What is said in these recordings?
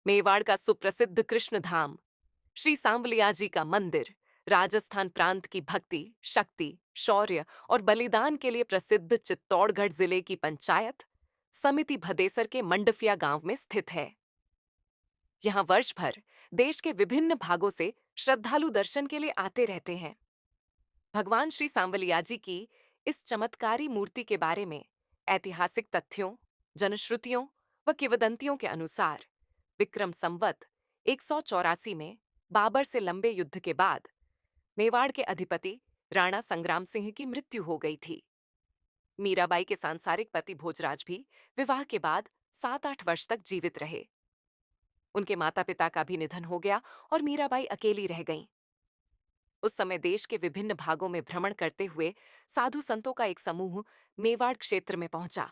मेवाड़ का सुप्रसिद्ध कृष्ण धाम, श्री सांवलिया जी का मंदिर, राजस्थान प्रांत की भक्ति, शक्ति, शौर्य और बलिदान के लिए प्रसिद्ध चित्तौड़गढ़ जिले की पंचायत समिति भदेसर के मंडफिया गांव में स्थित है। यहाँ वर्ष भर देश के विभिन्न भागों से श्रद्धालु दर्शन के लिए आते रहते हैं। भगवान श्री सांवलिया जी की इस चमत्कारी मूर्ति के बारे में ऐतिहासिक तथ्यों, जनश्रुतियों व किंवदंतियों के अनुसार विक्रम संवत 184 में बाबर से लंबे युद्ध के बाद मेवाड़ के अधिपति राणा संग्राम सिंह की मृत्यु हो गई थी। मीराबाई के सांसारिक पति भोजराज भी विवाह के बाद 7-8 वर्ष तक जीवित रहे। उनके माता पिता का भी निधन हो गया और मीराबाई अकेली रह गईं। उस समय देश के विभिन्न भागों में भ्रमण करते हुए साधु संतों का एक समूह मेवाड़ क्षेत्र में पहुंचा।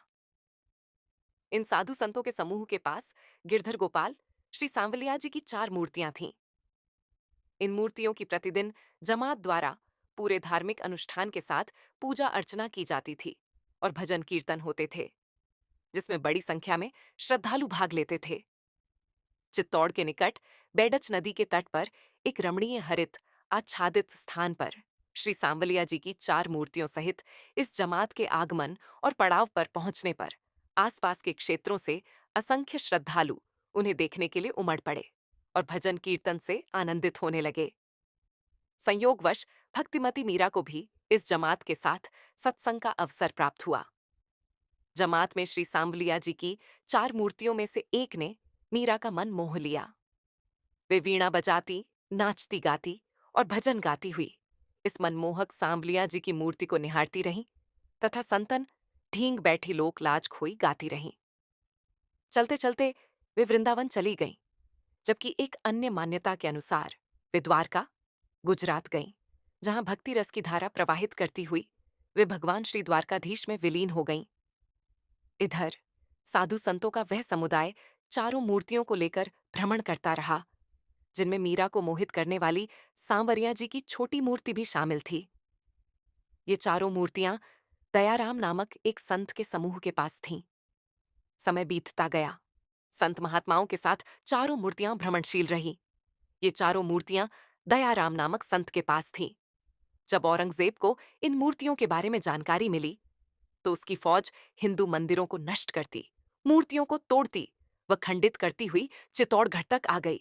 इन साधु संतों के समूह के पास गिरधर गोपाल श्री सांवलिया जी की 4 मूर्तियां थीं। इन मूर्तियों की प्रतिदिन जमात द्वारा पूरे धार्मिक अनुष्ठान के साथ पूजा अर्चना की जाती थी और भजन कीर्तन होते थे, जिसमें बड़ी संख्या में श्रद्धालु भाग लेते थे। चित्तौड़ के निकट बेडच नदी के तट पर एक रमणीय हरित आच्छादित स्थान पर श्री सांवलिया जी की 4 मूर्तियों सहित इस जमात के आगमन और पड़ाव पर पहुंचने पर आसपास के क्षेत्रों से असंख्य श्रद्धालु उन्हें देखने के लिए उमड़ पड़े और भजन कीर्तन से आनंदित होने लगे। संयोगवश भक्तिमती मीरा को भी इस जमात के साथ सत्संग का अवसर प्राप्त हुआ। जमात में श्री सांवलिया जी की 4 मूर्तियों में से एक ने मीरा का मन मोह लिया। वे वीणा बजाती, नाचती गाती और भजन गाती हुई इस मनमोहक सांवलिया जी की मूर्ति को निहारती रहीं तथा संतन ढींग बैठी लोक लाज खोई गाती रहीं। चलते चलते वे वृंदावन चली गईं, जबकि एक अन्य मान्यता के अनुसार वे द्वारका, गुजरात गईं, जहां भक्ति रस की धारा प्रवाहित करती हुई वे भगवान श्री द्वारकाधीश में विलीन हो गईं। इधर साधु संतों का वह समुदाय 4 मूर्तियों को लेकर भ्रमण करता रहा, जिनमें मीरा को मोहित करने वाली सांवरिया जी की छोटी मूर्ति भी शामिल थी। ये 4 मूर्तियां दयाराम नामक एक संत के समूह के पास थीं। समय बीतता गया, संत महात्माओं के साथ 4 मूर्तियां भ्रमणशील रहीं। ये 4 मूर्तियां दयाराम नामक संत के पास थीं। जब औरंगजेब को इन मूर्तियों के बारे में जानकारी मिली, तो उसकी फौज हिंदू मंदिरों को नष्ट करती, मूर्तियों को तोड़ती व खंडित करती हुई चित्तौड़गढ़ तक आ गई।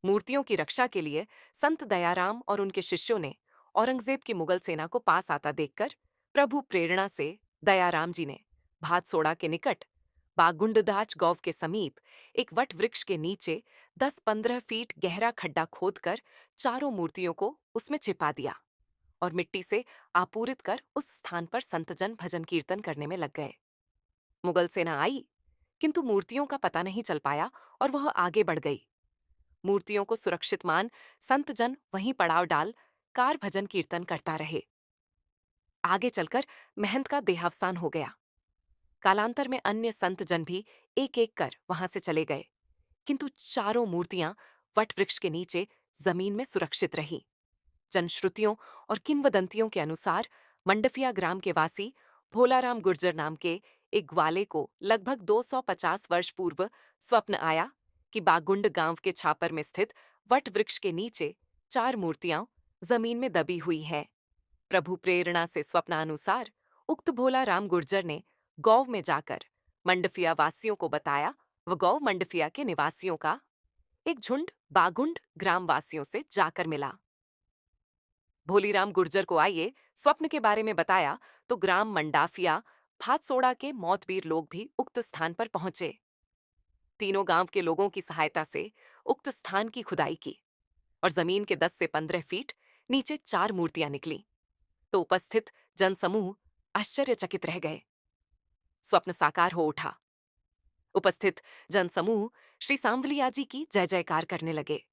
मूर्तियों की रक्षा के लिए संत दयाराम और उनके शिष्यों ने औरंगजेब की मुगल सेना को पास आता देखकर प्रभु प्रेरणा से दयाराम जी ने भादसोड़ा के निकट बागुंडदाच गौव के समीप एक वट वृक्ष के नीचे 10-15 फीट गहरा खड्डा खोदकर 4 मूर्तियों को उसमें छिपा दिया और मिट्टी से आपूरित कर उस स्थान पर संतजन भजन कीर्तन करने में लग गए। मुगल सेना आई, किंतु मूर्तियों का पता नहीं चल पाया और वह आगे बढ़ गई। मूर्तियों को सुरक्षित मान संतजन वहीं पड़ाव डाल कार भजन कीर्तन करता रहे। आगे चलकर महंत का देहावसान हो गया। कालांतर में अन्य संतजन भी एक एक कर वहां से चले गए, किंतु 4 मूर्तियां वट वृक्ष के नीचे जमीन में सुरक्षित रहीं। जनश्रुतियों और किंवदंतियों के अनुसार मंडफिया ग्राम के वासी भोलाराम गुर्जर नाम के एक ग्वाले को लगभग 250 वर्ष पूर्व स्वप्न आया कि बागुंड गांव के छापर में स्थित वट वृक्ष के नीचे 4 मूर्तियां जमीन में दबी हुई हैं। प्रभु प्रेरणा से स्वप्नानुसार उक्त भोलाराम गुर्जर ने गौव में जाकर मंडफिया वासियों को बताया व गौ मंडफिया के निवासियों का एक झुंड बागुंड ग्राम वासियों से जाकर मिला। भोलीराम गुर्जर को आइए स्वप्न के बारे में बताया तो ग्राम मंडाफिया भादसोड़ा के मौतवीर लोग भी उक्त स्थान पर पहुंचे। तीनों गांव के लोगों की सहायता से उक्त स्थान की खुदाई की और जमीन के 10 से 15 फीट नीचे 4 मूर्तियां निकली, तो उपस्थित जनसमूह आश्चर्यचकित रह गए। स्वप्न साकार हो उठा। उपस्थित जनसमूह श्री सांवलिया जी की जय जयकार करने लगे।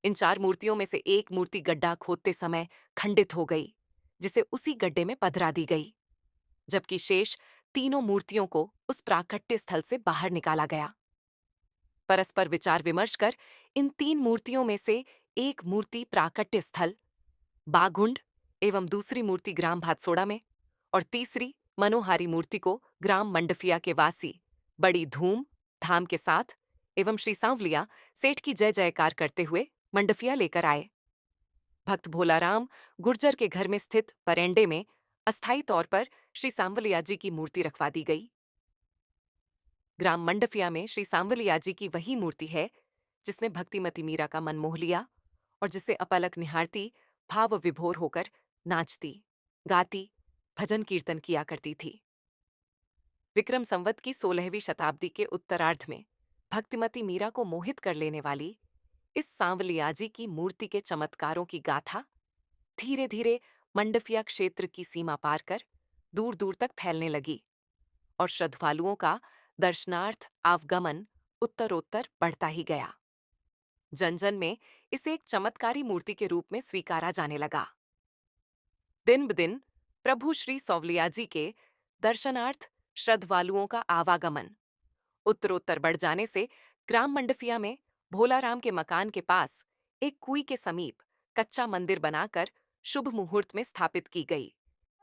इन 4 मूर्तियों में से एक मूर्ति गड्ढा खोदते समय खंडित हो गई, जिसे उसी गड्ढे में पधरा दी गई, जबकि शेष तीनों मूर्तियों को उस प्राकट्य स्थल से बाहर निकाला गया। परस्पर विचार विमर्श कर इन 3 मूर्तियों में से एक मूर्ति प्राकट्य स्थल बाघुंड एवं दूसरी मूर्ति ग्राम भादसोड़ा में और तीसरी मनोहारी मूर्ति को ग्राम मंडफिया के वासी बड़ी धूम धाम के साथ एवं श्री सांवलिया सेठ की जय जयकार करते हुए मंडफिया लेकर आए। भक्त भोलाराम गुर्जर के घर में स्थित परेंडे में अस्थायी तौर पर श्री सांवलिया जी की मूर्ति रखवा दी गई। ग्राम मंडफिया में श्री सांवलिया जी की वही मूर्ति है जिसने भक्तिमती मीरा का मन मोह लिया और जिसे अपलक निहारती भाव विभोर होकर नाचती, गाती, भजन कीर्तन किया करती थी। विक्रम संवत की 16वीं शताब्दी के उत्तरार्ध में भक्तिमती मीरा को मोहित कर लेने वाली इस सांवलिया जी की मूर्ति के चमत्कारों की गाथा धीरे धीरे मंडफिया क्षेत्र की सीमा पार कर दूर दूर तक फैलने लगी और श्रद्धालुओं का दर्शनार्थ आवागमन उत्तरोत्तर बढ़ता ही गया। जन जन में इसे एक चमत्कारी मूर्ति के रूप में स्वीकारा जाने लगा। दिन ब दिन प्रभु श्री सांवलिया जी के दर्शनार्थ श्रद्धालुओं का आवागमन उत्तरोत्तर बढ़ जाने से ग्राम मंडफिया में भोलाराम के मकान के पास एक कुई के समीप कच्चा मंदिर बनाकर शुभ मुहूर्त में स्थापित की गई।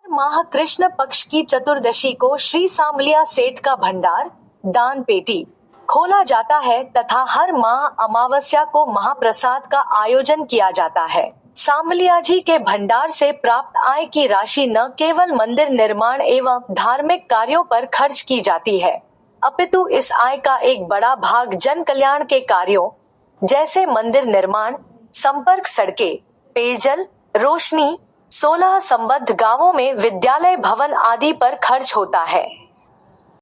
माह कृष्ण पक्ष की चतुर्दशी को श्री सांवलिया सेठ का भंडार दान पेटी खोला जाता है तथा हर माह अमावस्या को महाप्रसाद का आयोजन किया जाता है। सांवलिया जी के भंडार से प्राप्त आय की राशि न केवल मंदिर निर्माण एवं धार्मिक कार्यों पर खर्च की जाती है, अपितु इस आय का एक बड़ा भाग जन कल्याण के कार्यों जैसे मंदिर निर्माण, संपर्क सड़कें, पेयजल, रोशनी, 16 संबद्ध गांवों में विद्यालय भवन आदि पर खर्च होता है।